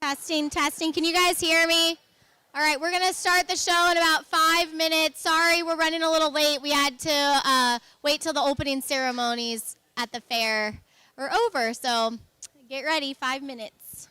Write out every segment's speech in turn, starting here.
Testing, testing. Can you guys hear me? All right, we're going to start the show in about 5 minutes. Sorry, we're running a little late. We had to wait till the opening ceremonies at the fair are over. So get ready, 5 minutes.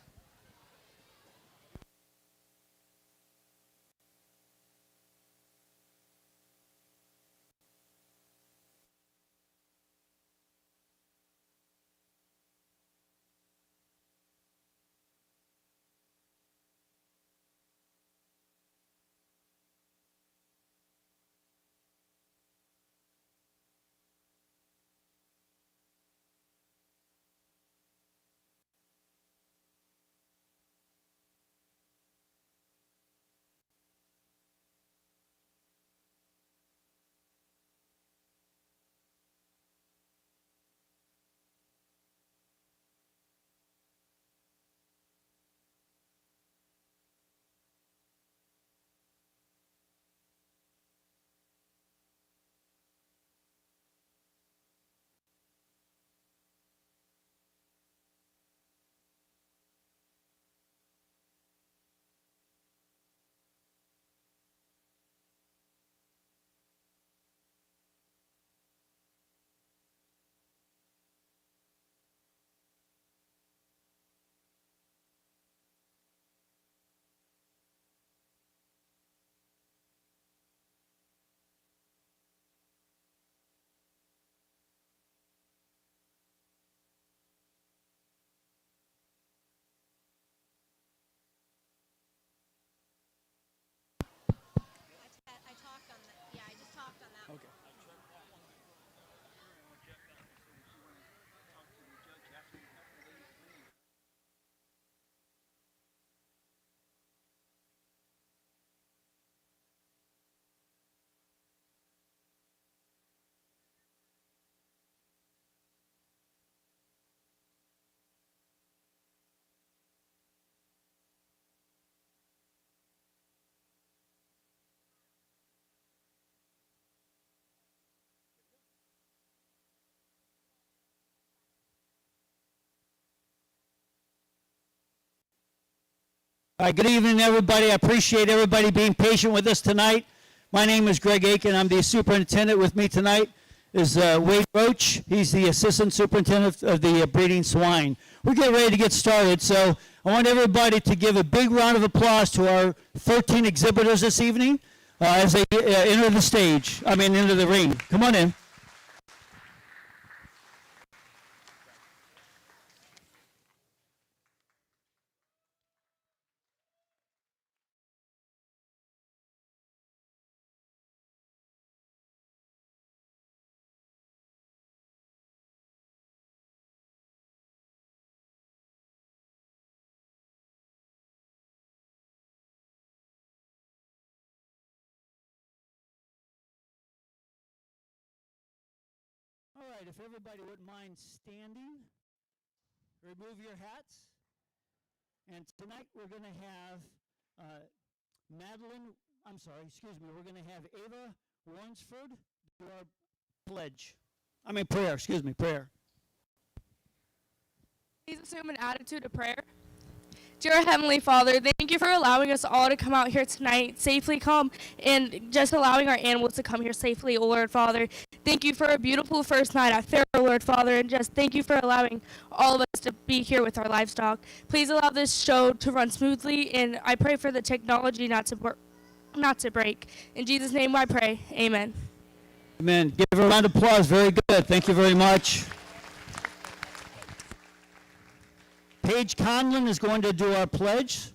All right, good evening, everybody. I appreciate everybody being patient with us tonight. My name is Greg Aiken. I'm the superintendent. With me tonight is Wade Roach. He's the assistant superintendent of the breeding swine. We're getting ready to get started, so I want everybody to give a big round of applause to our 13 exhibitors this evening as they enter the ring. Come on in. All right, if everybody wouldn't mind standing, remove your hats. And tonight we're going to have we're going to have Ava Warnsford do our prayer. Please assume an attitude of prayer. Dear Heavenly Father, thank you for allowing us all to come out here tonight, safely come, and just allowing our animals to come here safely, oh Lord Father. Thank you for a beautiful first night at fair, oh Lord Father, and just thank you for allowing all of us to be here with our livestock. Please allow this show to run smoothly, and I pray for the technology not to break. In Jesus' name I pray, amen. Amen. Give her a round of applause. Very good. Thank you very much. Paige Conlon is going to do our pledge.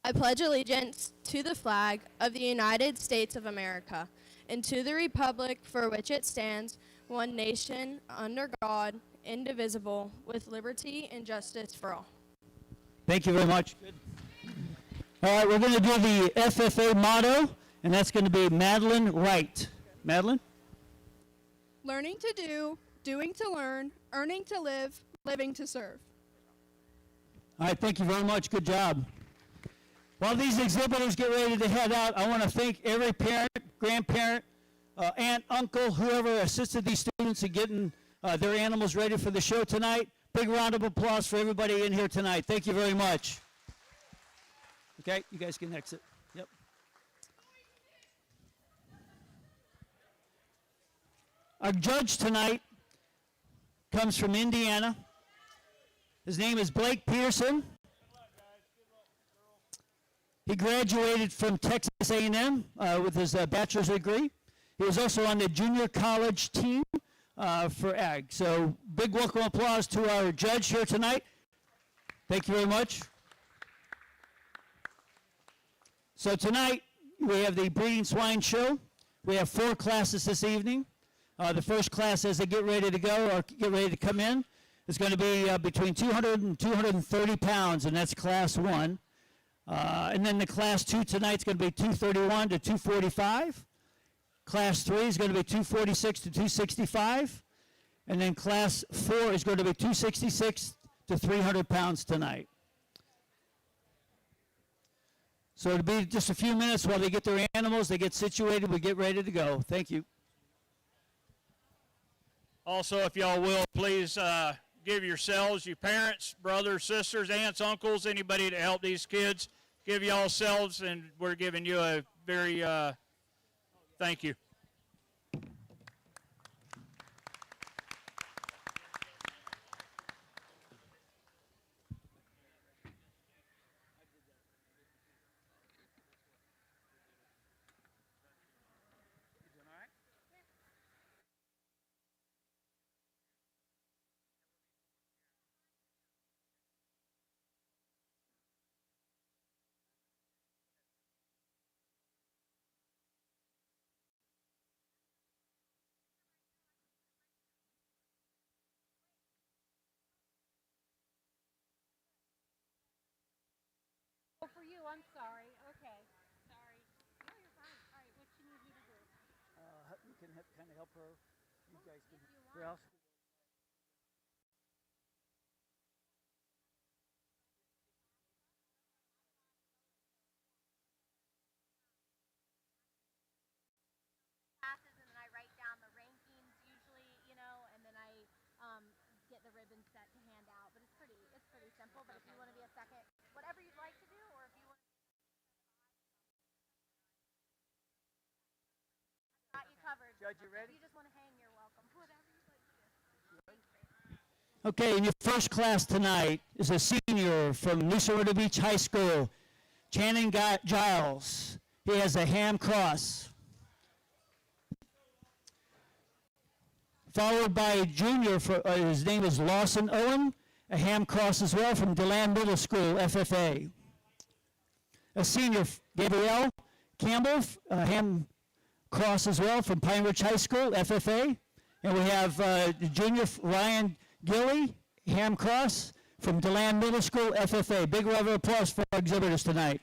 I pledge allegiance to the flag of the United States of America and to the republic for which it stands, one nation, under God, indivisible, with liberty and justice for all. Thank you very much. Good. All right, we're going to do the FFA motto, and that's going to be Madeline Wright. Madeline? Learning to do, doing to learn, earning to live, living to serve. All right, thank you very much. Good job. While these exhibitors get ready to head out, I want to thank every parent, grandparent, aunt, uncle, whoever assisted these students in getting their animals ready for the show tonight. Big round of applause for everybody in here tonight. Thank you very much. Okay, you guys can exit. Yep. Our judge tonight comes from Indiana. His name is Blake Peterson. He graduated from Texas A&M with his bachelor's degree. He was also on the junior college team for ag. So big welcome applause to our judge here tonight. Thank you very much. So tonight we have the breeding swine show. We have 4 classes this evening. The first class, as they get ready to go or get ready to come in, is going to be between 200 and 230 pounds, and that's class 1. And then the class 2 tonight is going to be 231 to 245. Class 3 is going to be 246 to 265. And then class 4 is going to be 266 to 300 pounds tonight. So it'll be just a few minutes while they get their animals, they get situated, we get ready to go. Thank you. Also, if y'all will, please give yourselves, your parents, brothers, sisters, aunts, uncles, anybody to help these kids, give y'all selves, and we're giving you a very thank you. Oh, for you, I'm sorry. Okay. Sorry. No, you're fine. All right, what you need me to do? You can kind of help her. You guys can. If you want. Who else? Classes, and then I write down the rankings usually, you know, and then I get the ribbon set to hand out. But it's pretty simple. But if you want to be a second, whatever you'd like to do, or if you want. Got you covered. Judge, you ready? If you just want to hang, you're welcome. Whatever you'd like to do. Okay, and your first class tonight is a senior from New Smyrna Beach High School, Channing Giles. He has a ham cross. Followed by a junior, his name is Lawson Owen, a ham cross as well from DeLand Middle School, FFA. A senior, Gabrielle Campbell, a ham cross as well from Pine Ridge High School, FFA. And we have the junior, Ryan Gilly, ham cross from DeLand Middle School, FFA. Big round of applause for our exhibitors tonight.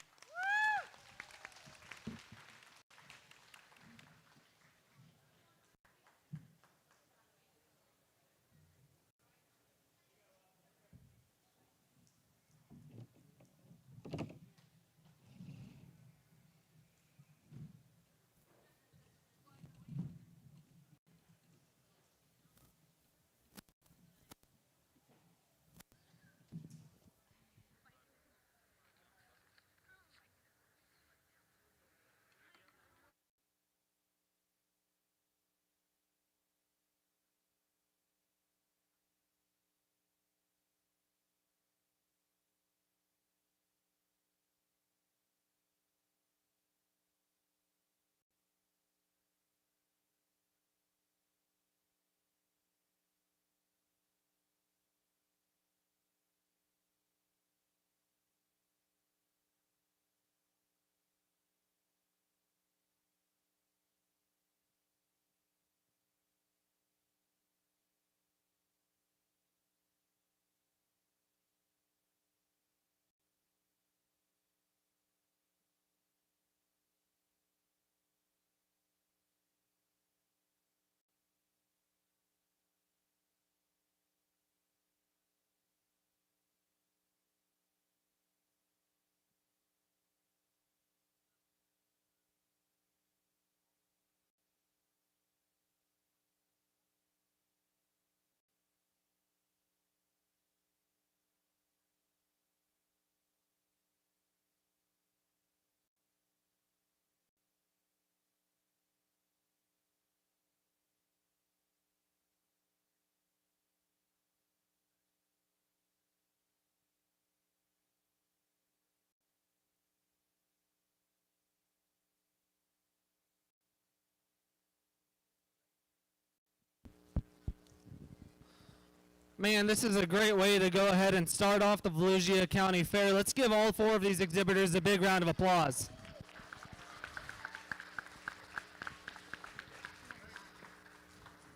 Man, this is a great way to go ahead and start off the Volusia County Fair. Let's give all 4 of these exhibitors a big round of applause.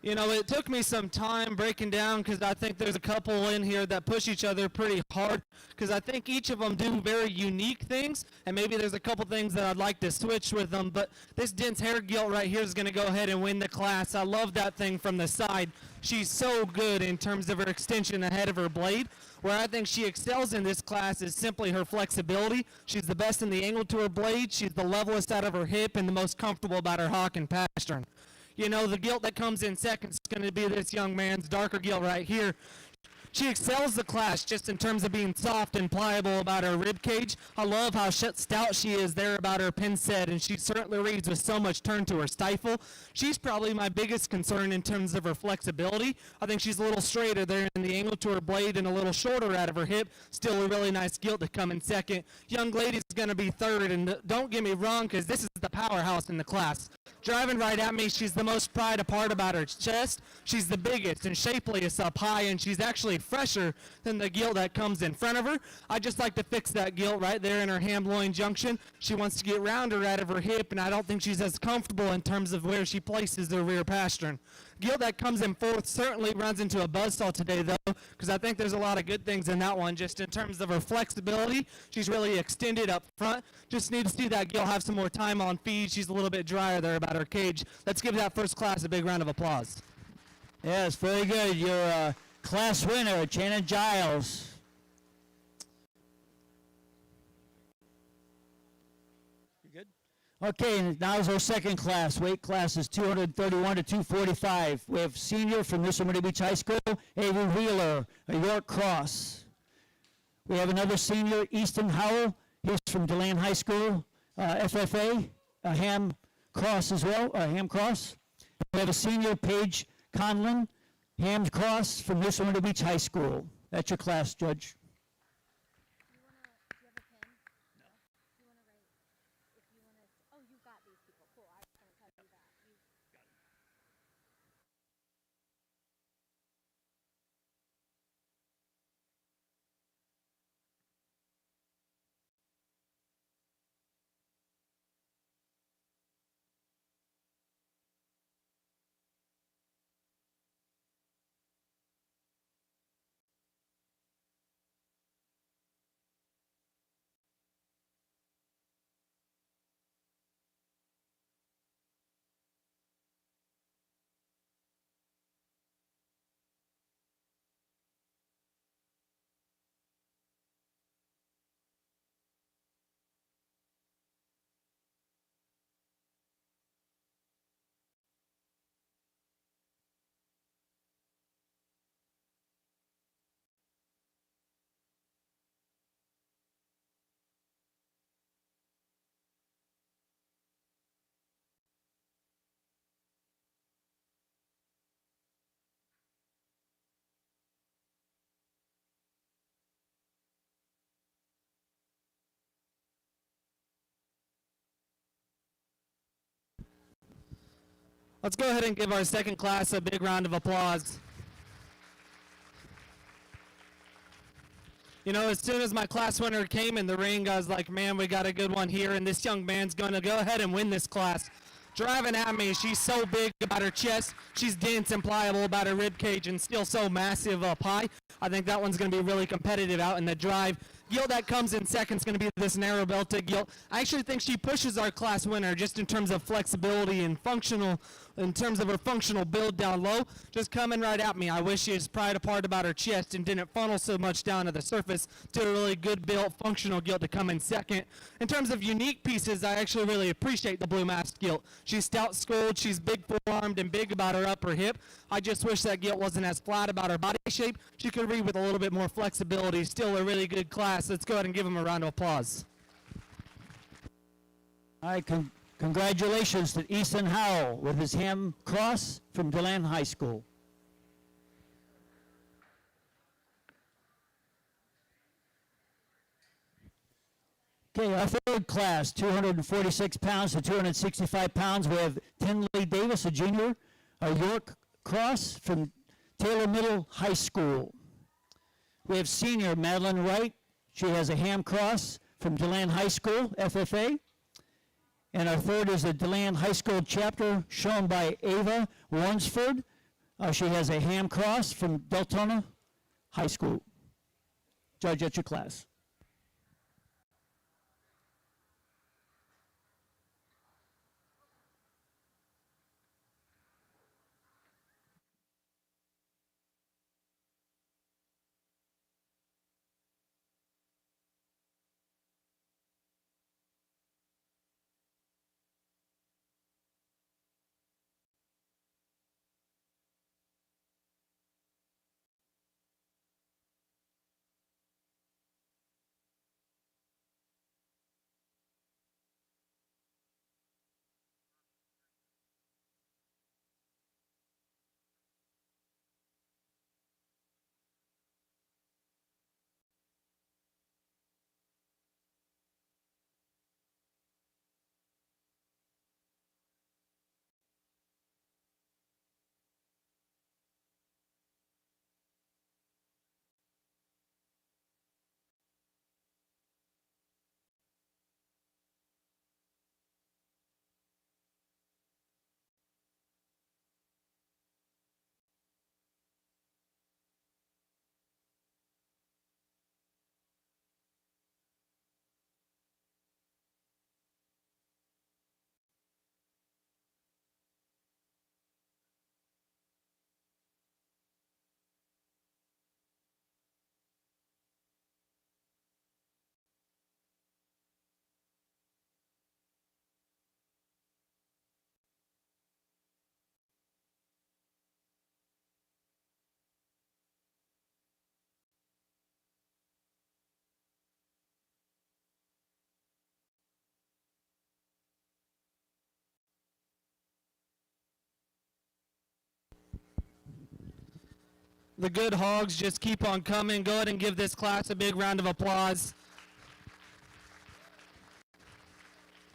You know, it took me some time breaking down because I think there's a couple in here that push each other pretty hard because I think each of them do very unique things, and maybe there's a couple things that I'd like to switch with them, but this dense hair gilt right here is going to go ahead and win the class. I love that thing from the side. She's so good in terms of her extension ahead of her blade. Where I think she excels in this class is simply her flexibility. She's the best in the angle to her blade. She's the levelest out of her hip and the most comfortable about her hock and pastern. You know, the gilt that comes in second is going to be this young man's darker gilt right here. She excels the class just in terms of being soft and pliable about her rib cage. I love how stout she is there about her pin set, and she certainly reads with so much turn to her stifle. She's probably my biggest concern in terms of her flexibility. I think she's a little straighter there in the angle to her blade and a little shorter out of her hip. Still a really nice gilt to come in second. Young lady's going to be third, and don't get me wrong, because this is the powerhouse in the class. Driving right at me, she's the most pride apart about her chest. She's the biggest and shapeliest up high, and she's actually fresher than the gilt that comes in front of her. I just like to fix that gilt right there in her ham-loin junction. She wants to get rounder out of her hip, and I don't think she's as comfortable in terms of where she places her rear pastern. Gilt that comes in fourth certainly runs into a buzzsaw today, though, because I think there's a lot of good things in that one, just in terms of her flexibility. She's really extended up front. Just need to see that gilt have some more time on feed. She's a little bit drier there about her cage. Let's give that first class a big round of applause. Yes, very good. Your class winner, Shannon Giles. You good? Okay, and now is our second class. Weight class is 231 to 245. We have senior from Mr. Beach High School, Avery Wheeler, a York Cross. We have another senior, Easton Howell. He's from DeLand High School, FFA, a ham cross as well, a ham cross. We have a senior, Paige Conlon, ham cross from Mr. Beach High School. That's your class, Judge. Let's go ahead and give our second class a big round of applause. You know, as soon as my class winner came in the ring, I was like, man, we got a good one here, and this young man's going to go ahead and win this class. Driving at me, she's so big about her chest, she's dense and pliable about her rib cage, and still so massive up high. I think that one's going to be really competitive out in the drive. Gilt that comes in second is going to be this narrow belted gilt. I actually think she pushes our class winner just in terms of flexibility and functional, in terms of her functional build down low. Just coming right at me. I wish she was pried apart about her chest and didn't funnel so much down to the surface. To a really good built, functional gilt to come in second. In terms of unique pieces, I actually really appreciate the blue mask gilt. She's stout-skulled, she's big forearmed and big about her upper hip. I just wish that gilt wasn't as flat about her body shape. She could read with a little bit more flexibility. Still a really good class. Let's go ahead and give him a round of applause. All right, congratulations to Easton Howell with his ham cross from DeLand High School. Okay, our third class, 246 pounds to 265 pounds. We have Tinley Davis, a junior, a York Cross from Taylor Middle High School. We have senior Madeline Wright. She has a ham cross from DeLand High School, FFA. And our third is the DeLand High School chapter, shown by Ava Warnsford. She has a ham cross from Deltona High School. Judge, at your class. The good hogs just keep on coming. Go ahead and give this class a big round of applause.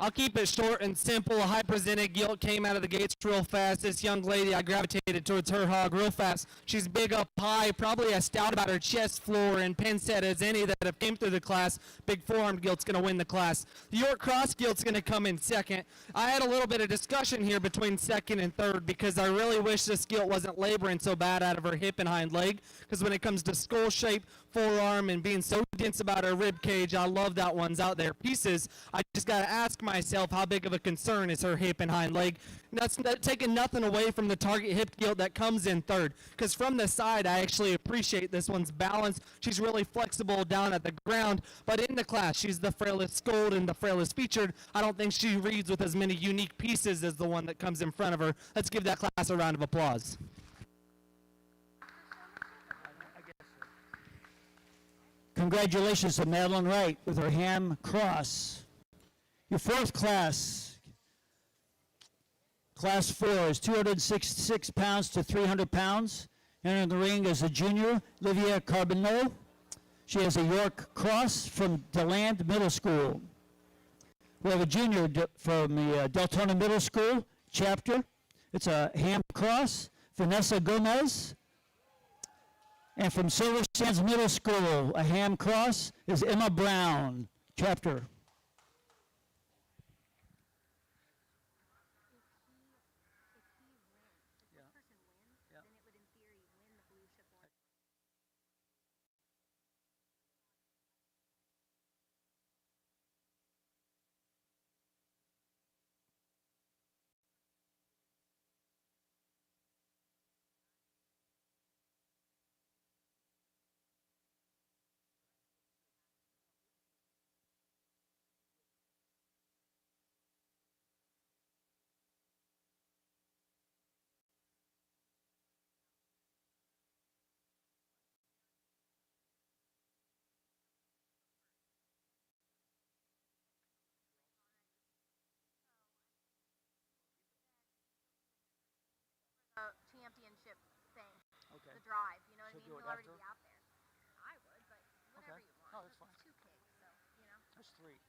I'll keep it short and simple. A high presented gilt came out of the gates real fast. This young lady, I gravitated towards her hog real fast. She's big up high, probably as stout about her chest floor and pin set as any that have came through the class. Big forearm gilt's going to win the class. The York Cross gilt's going to come in second. I had a little bit of discussion here between second and third because I really wish this gilt wasn't laboring so bad out of her hip and hind leg, because when it comes to skull shape, forearm, and being so dense about her rib cage, I love that one's out there pieces. I just got to ask myself, how big of a concern is her hip and hind leg? That's taking nothing away from the target hip gilt that comes in third, because from the side I actually appreciate this one's balance. She's really flexible down at the ground, but in the class she's the frailest scold and the frailest featured. I don't think she reads with as many unique pieces as the one that comes in front of her. Let's give that class a round of applause. Congratulations to Madeline Wright with her ham cross. Your fourth class, Class 4, is 266 pounds to 300 pounds. Entering the ring is a junior, Livia Carbonneau. She has a York cross from DeLand Middle School. We have a junior from the Deltona Middle School chapter. It's a ham cross, Vanessa Gomez. And from Silver Sands Middle School, a ham cross is Emma Brown, chapter. Championship thing, okay. The drive, you know what I mean? He'll already be out there. I would, but whatever you want. Oh, that's fine. Two pigs, so, you know. There's three.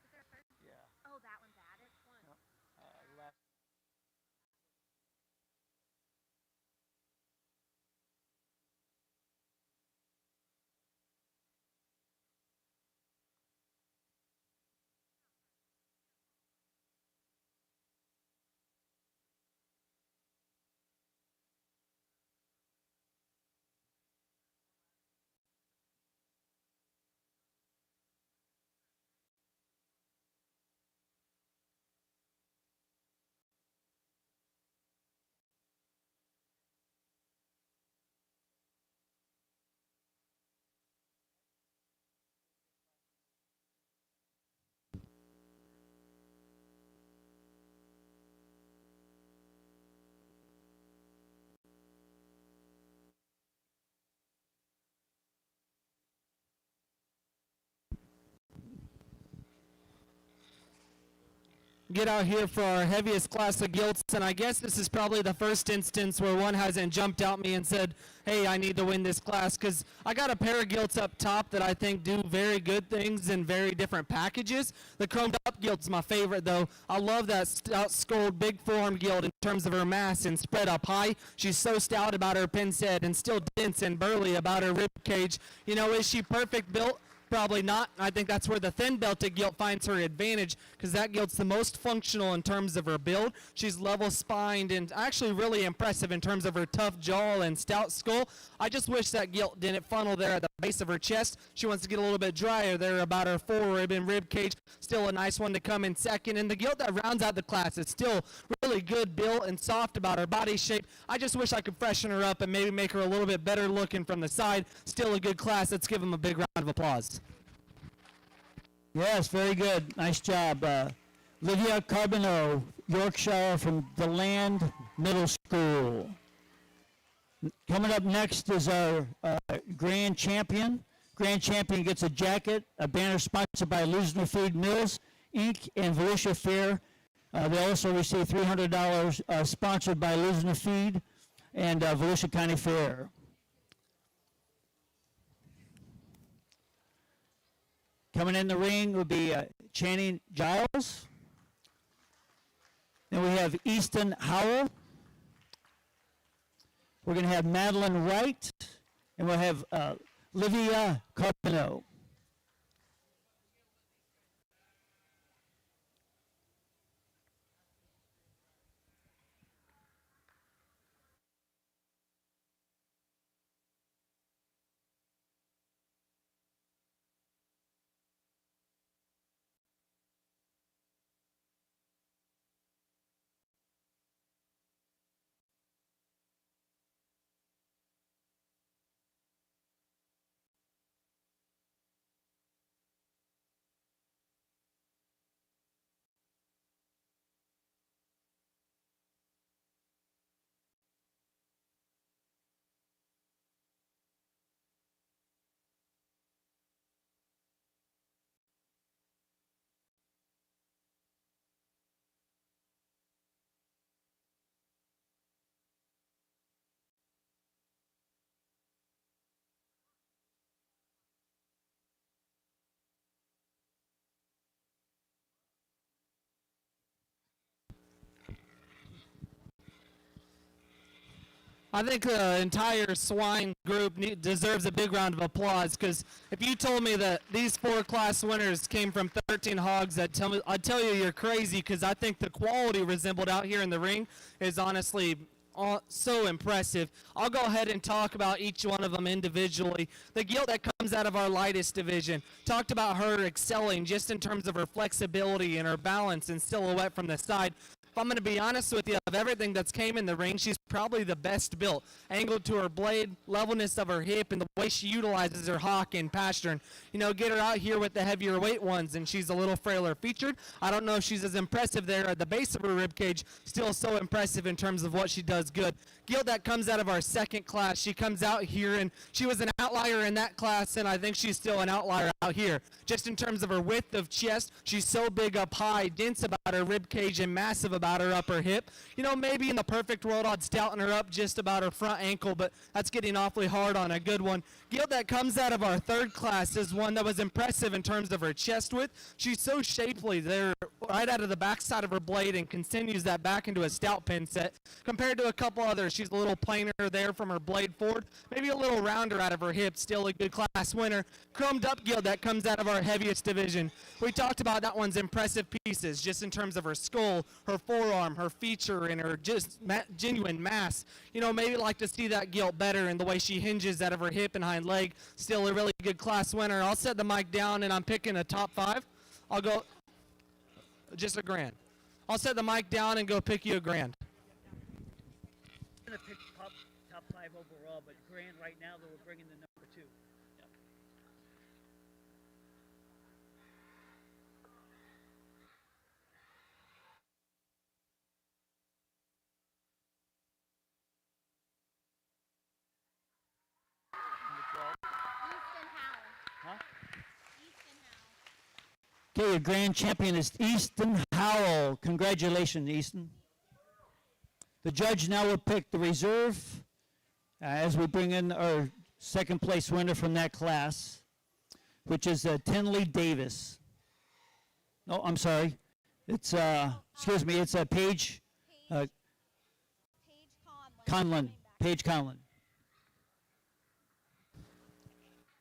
Is there a third? Yeah. Oh, that one's added? One. Yep. Last. get out here for our heaviest class of gilts, and I guess this is probably the first instance where one hasn't jumped out me and said, hey, I need to win this class, because I got a pair of gilts up top that I think do very good things in very different packages. The chromed up gilt's my favorite, though. I love that stout-skulled big forearm gilt in terms of her mass and spread up high. She's so stout about her pin set and still dense and burly about her rib cage. You know, is she perfect built? Probably not. I think that's where the thin belted gilt finds her advantage, because that gilt's the most functional in terms of her build. She's level spined and actually really impressive in terms of her tough jaw and stout skull. I just wish that gilt didn't funnel there at the base of her chest. She wants to get a little bit drier there about her forerib and rib cage. Still a nice one to come in second. And the gilt that rounds out the class is still really good built and soft about her body shape. I just wish I could freshen her up and maybe make her a little bit better looking from the side. Still a good class. Let's give them a big round of applause. Yes, very good. Nice job. Lydia Carbonneau, Yorkshire from DeLand Middle School. Coming up next is our grand champion. Grand champion gets a jacket, a banner sponsored by Lusner Feed Mills, Inc. and Volusia Fair. They also receive $300 sponsored by Lusner Feed and Volusia County Fair. Coming in the ring will be Channing Giles. Then we have Easton Howell. We're going to have Madeline Wright. And we'll have Livia Carpino. I think the entire Swine group deserves a big round of applause, because if you told me that these 4 class winners came from 13 hogs, I'd tell you you're crazy, because I think the quality resembled out here in the ring is honestly so impressive. I'll go ahead and talk about each one of them individually. The gilt that comes out of our lightest division, talked about her excelling just in terms of her flexibility and her balance and silhouette from the side. If I'm going to be honest with you, of everything that's came in the ring, she's probably the best built. Angled to her blade, levelness of her hip, and the way she utilizes her hock and pastern. You know, get her out here with the heavier weight ones, and she's a little frailer featured. I don't know if she's as impressive there at the base of her rib cage. Still so impressive in terms of what she does good. Gilt that comes out of our second class. She comes out here, and she was an outlier in that class, and I think she's still an outlier out here. Just in terms of her width of chest, she's so big up high, dense about her rib cage, and massive about her upper hip. You know, maybe in the perfect world, I'd stouten her up just about her front ankle, but that's getting awfully hard on a good one. Gilt that comes out of our third class is one that was impressive in terms of her chest width. She's so shapely there right out of the backside of her blade and continues that back into a stout pin set. Compared to a couple others, she's a little plainer there from her blade forward, maybe a little rounder out of her hips, still a good class winner. Chromed up gilt that comes out of our heaviest division. We talked about that one's impressive pieces just in terms of her skull, her forearm, her feature, and her just genuine mass. You know, maybe like to see that gilt better in the way she hinges out of her hip and hind leg. Still a really good class winner. I'll set the mic down and I'm picking a top 5. I'll go just a grand. I'll set the mic down and go pick you a grand. I'm going to pick top 5 overall, but grand right now, though, we're bringing the number 2. Yep. Okay, your grand champion is Easton Howell. Congratulations, Easton. The judge now will pick the reserve as we bring in our second place winner from that class, which is Tinley Davis. No, I'm sorry. It's, excuse me, it's Paige Conlon. Paige Conlon.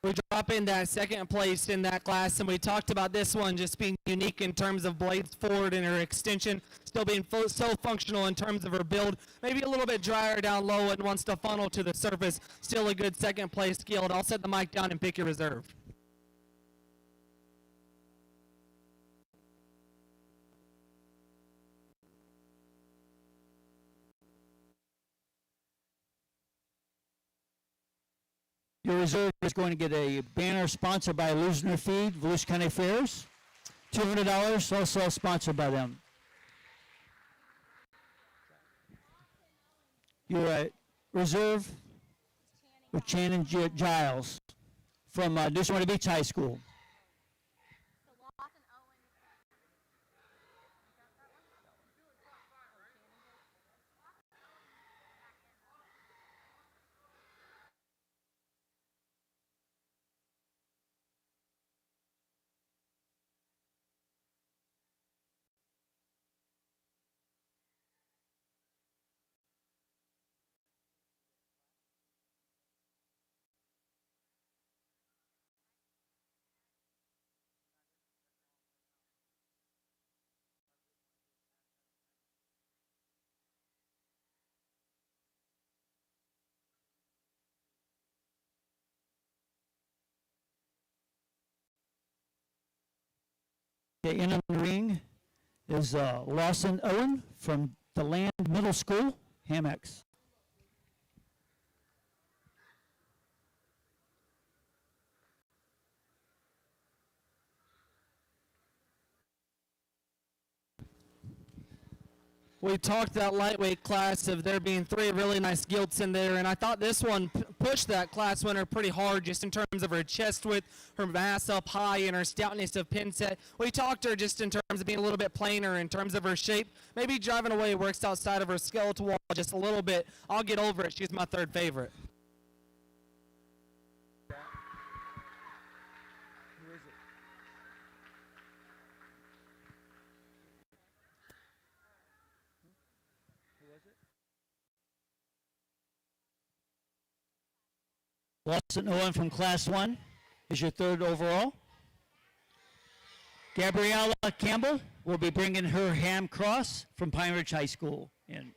We drop in that second place in that class, and we talked about this one just being unique in terms of blades forward and her extension, still being so functional in terms of her build. Maybe a little bit drier down low and wants to funnel to the surface. Still a good second place skilled. I'll set the mic down and pick your reserve. Your reserve is going to get a banner sponsored by Lusner Feed, Volusia County Fairs. $200, also sponsored by them. Your reserve with Shannon Giles from New Smyrna Beach High School. Okay, in the ring is Lawson Owen from DeLand Middle School, Hamex. We talked that lightweight class of there being 3 really nice gilts in there, and I thought this one pushed that class winner pretty hard just in terms of her chest width, her mass up high, and her stoutness of pin set. We talked to her just in terms of being a little bit plainer in terms of her shape. Maybe driving away works outside of her skeletal wall just a little bit. I'll get over it. She's my 3rd favorite. Lawson Owen from Class 1 is your 3rd overall. Gabriella Campbell will be bringing her ham cross from Pine Ridge High School in.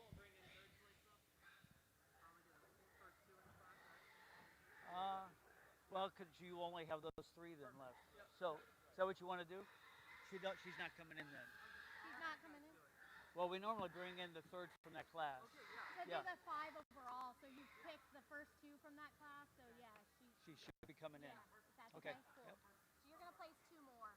Well, could you only have those 3 then left? So, is that what you want to do? She's not coming in then. She's not coming in. Well, we normally bring in the 3rd from that class. So there's a 5 overall, so you picked the first 2 from that class, so yeah, She should be coming in. that's Okay. Cool. Yep. So you're gonna place 2 more.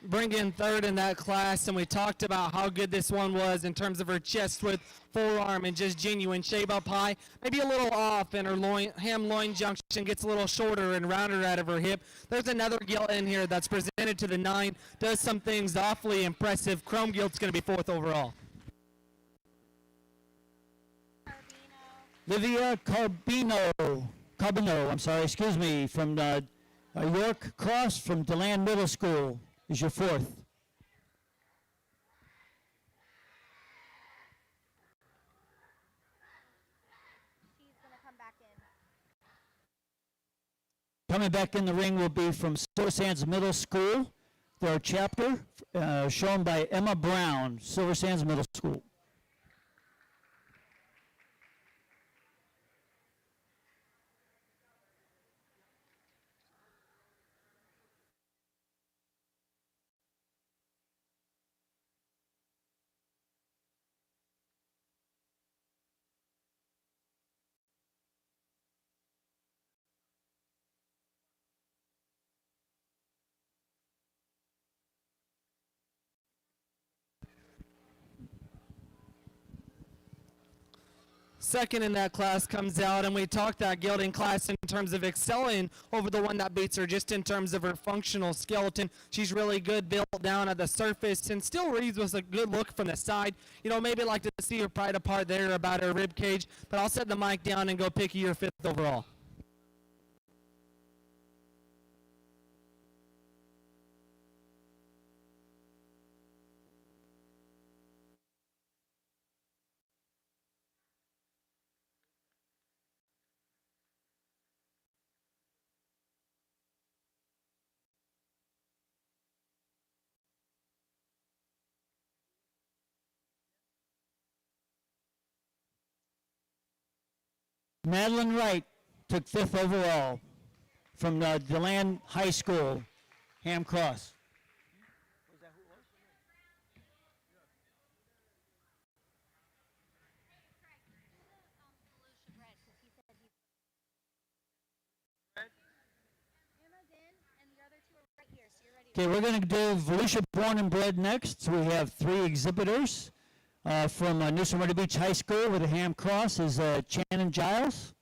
Bring in 3rd in that class, and we talked about how good this one was in terms of her chest width, forearm, and just genuine shape up high. Maybe a little off in her ham loin junction, gets a little shorter and rounder out of her hip. There's another gilt in here that's presented to the 9, does some things awfully impressive. Chrome gilt's going to be 4th overall. Livia Carbino, I'm sorry, excuse me, from York Cross from DeLand Middle School is your 4th. She's gonna come back in. Coming back in the ring will be from Silver Sands Middle School, their chapter, shown by Emma Brown, Silver Sands Middle School. Second in that class comes out, and we talked that gelding class in terms of excelling over the one that beats her, just in terms of her functional skeleton. She's really good built down at the surface and still reads with a good look from the side. You know, maybe like to see her pride apart there about her rib cage, but I'll set the mic down and go pick your 5th overall. Madeline Wright took 5th overall from DeLand High School, Ham Cross. Okay, we're going to do Volusia Born and Bred next. We have 3 exhibitors. From New Smyrna Beach High School with a Ham Cross is Shannon Giles.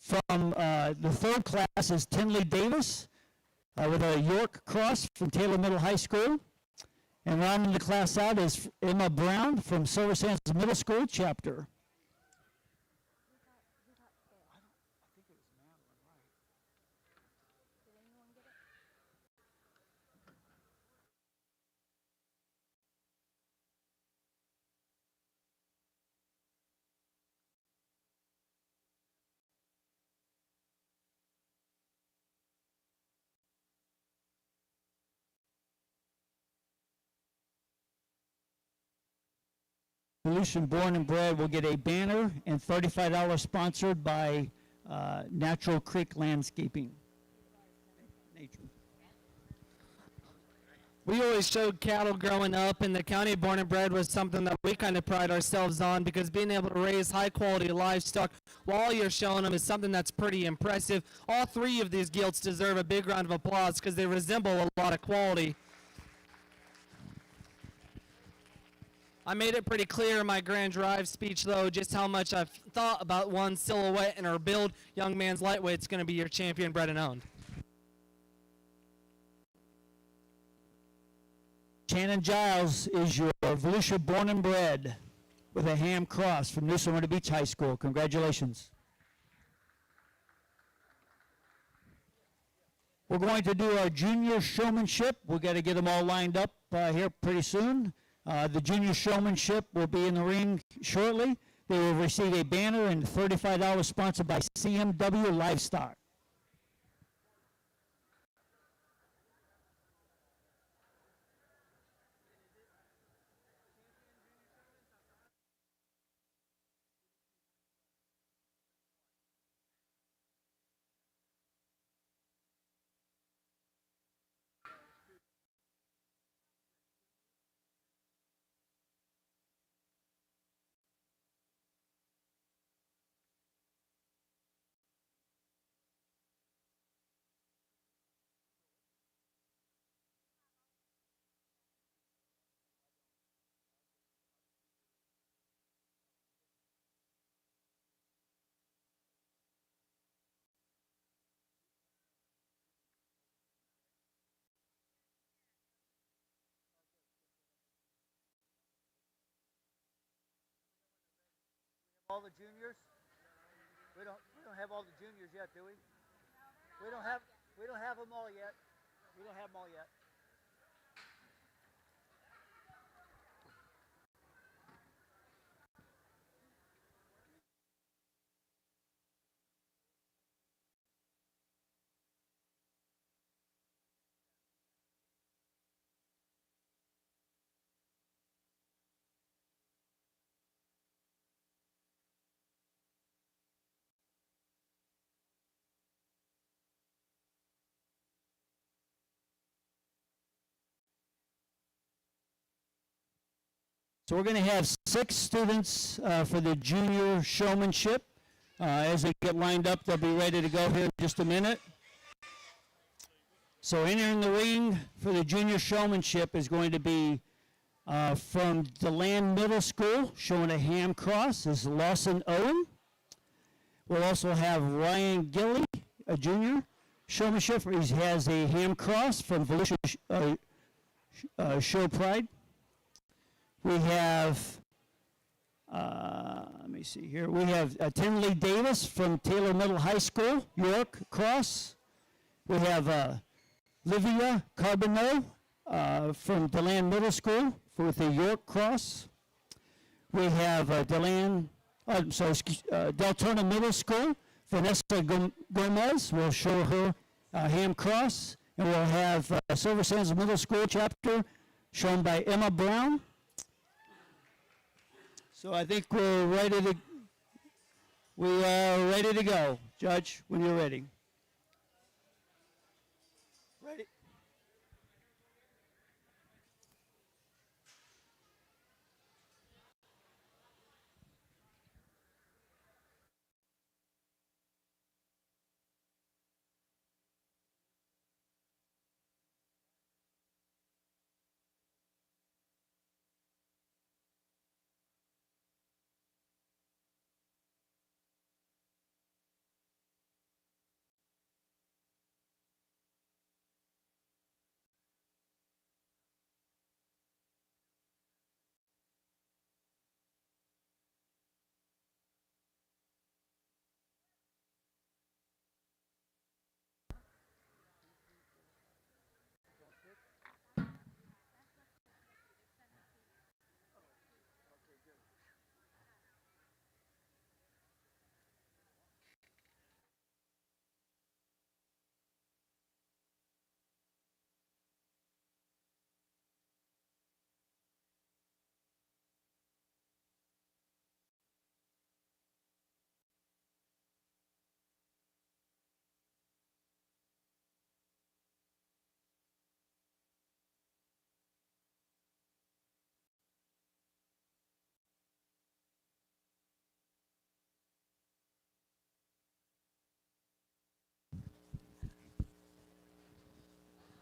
From the 3rd class is Tinley Davis with a York Cross from Taylor Middle High School. And rounding the class out is Emma Brown from Silver Sands Middle School chapter. Solution Born and Bred will get a banner and $35 sponsored by Natural Creek Landscaping. Nature. We always showed cattle growing up, and the county born and bred was something that we kind of pride ourselves on, because being able to raise high quality livestock while you're showing them is something that's pretty impressive. All 3 of these gilts deserve a big round of applause because they resemble a lot of quality. I made it pretty clear in my Grand Drive speech, though, just how much I've thought about one silhouette and her build. Young Man's Lightweight's going to be your champion, bred and owned. Shannon Giles is your Volusia Born and Bred with a Ham Cross from New Smyrna Beach High School. Congratulations. We're going to do our junior showmanship. We've got to get them all lined up here pretty soon. The junior showmanship will be in the ring shortly. They will receive a banner and $35 sponsored by CMW Livestock. All the juniors? We don't have all the juniors yet, do we? We don't have them all yet. We don't have them all yet. So we're going to have 6 students for the junior showmanship. As they get lined up, they'll be ready to go here in just a minute. So entering the ring for the junior showmanship is going to be from DeLand Middle School, showing a ham cross, is Lawson Owen. We'll also have Ryan Gilly, a junior showmanship. He has a ham cross from Volusia Show Pride. We have, let me see here. We have Tinley Davis from Taylor Middle High School, York cross. We have Livia Carbonneau from DeLand Middle School with the York cross. We have Deltona Middle School. Vanessa Gomez will show her ham cross. And we'll have Silver Sands Middle School chapter shown by Emma Brown. So I think we are ready to go. Judge, when you're ready. Ready?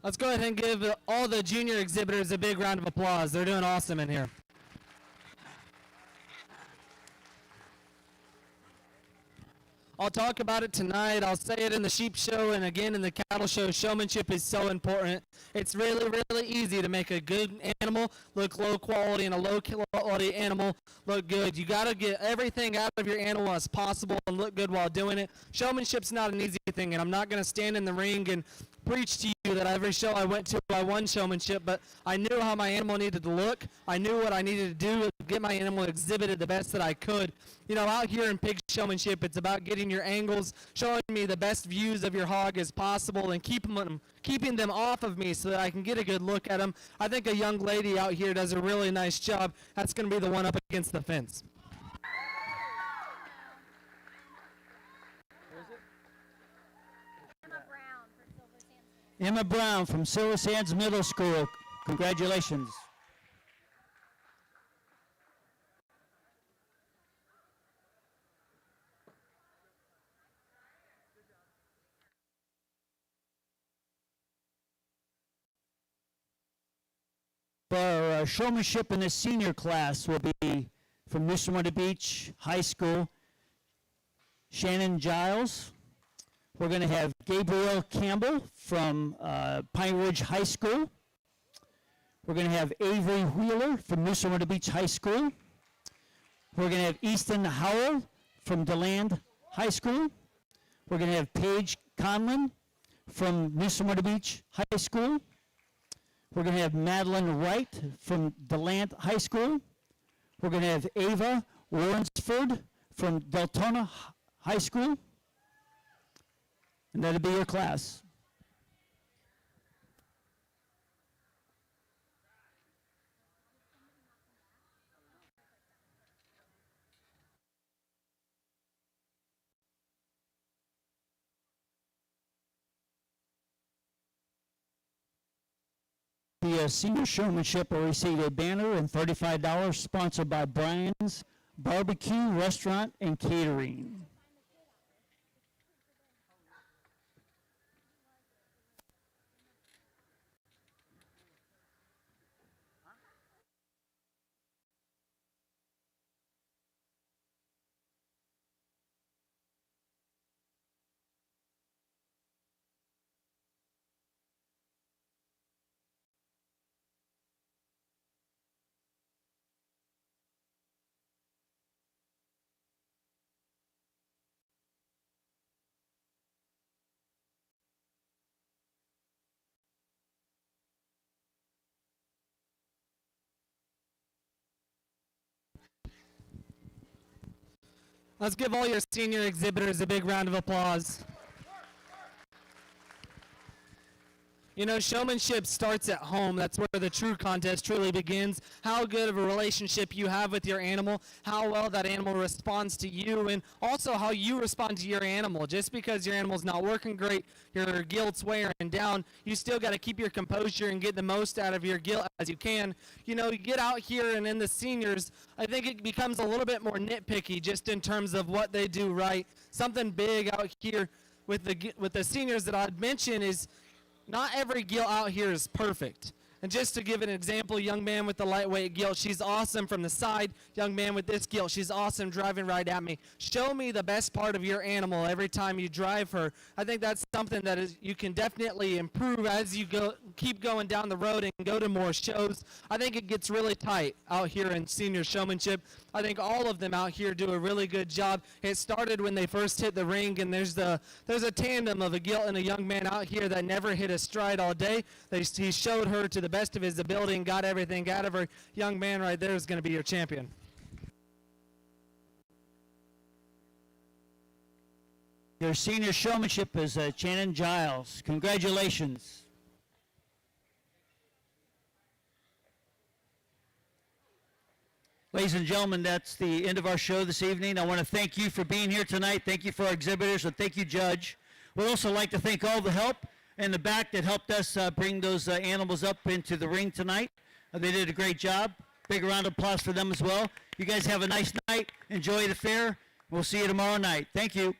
Let's go ahead and give all the junior exhibitors a big round of applause. They're doing awesome in here. I'll talk about it tonight. I'll say it in the sheep show and again in the cattle show. Showmanship is so important. It's really, really easy to make a good animal look low quality and a low quality animal look good. You got to get everything out of your animal as possible and look good while doing it. Showmanship's not an easy thing, and I'm not going to stand in the ring and preach to you that every show I went to I won showmanship, but I knew how my animal needed to look. I knew what I needed to do to get my animal exhibited the best that I could. You know, out here in pig showmanship, it's about getting your angles, showing me the best views of your hog as possible, and keeping them off of me so that I can get a good look at them. I think a young lady out here does a really nice job. That's going to be the one up against the fence. Emma Brown from Silver Sands Middle School. Congratulations. For showmanship in the senior class will be from New Smyrna Beach High School, Shannon Giles. We're going to have Gabriel Campbell from Pine Ridge High School. We're going to have Avery Wheeler from New Smyrna Beach High School. We're going to have Easton Howell from DeLand High School. We're going to have Paige Conlon from New Smyrna Beach High School. We're going to have Madeline Wright from DeLand High School. We're going to have Ava Warrensford from Deltona High School. And that'll be your class. Be senior showmanship will receive a banner and $35 sponsored by Brian's Barbecue Restaurant and Catering. Let's give all your senior exhibitors a big round of applause. You know, showmanship starts at home. That's where the true contest truly begins. How good of a relationship you have with your animal, how well that animal responds to you, and also how you respond to your animal. Just because your animal's not working great, your gilt's wearing down, you still got to keep your composure and get the most out of your gilt as you can. You know, you get out here and in the seniors, I think it becomes a little bit more nitpicky just in terms of what they do right. Something big out here with the seniors that I'd mention is not every gilt out here is perfect. And just to give an example, young man with the lightweight gilt, she's awesome from the side. Young man with this gilt, she's awesome driving right at me. Show me the best part of your animal every time you drive her. I think that's something that you can definitely improve as you keep going down the road and go to more shows. I think it gets really tight out here in senior showmanship. I think all of them out here do a really good job. It started when they first hit the ring, and there's a tandem of a gilt and a young man out here that never hit a stride all day. He showed her to the best of his ability and got everything out of her. Young man right there is going to be your champion. Your senior showmanship is Shannon Giles. Congratulations. Ladies and gentlemen, that's the end of our show this evening. I want to thank you for being here tonight. Thank you for our exhibitors, and thank you, Judge. We'd also like to thank all the help in the back that helped us bring those animals up into the ring tonight. They did a great job. Big round of applause for them as well. You guys have a nice night. Enjoy the fair. We'll see you tomorrow night. Thank you.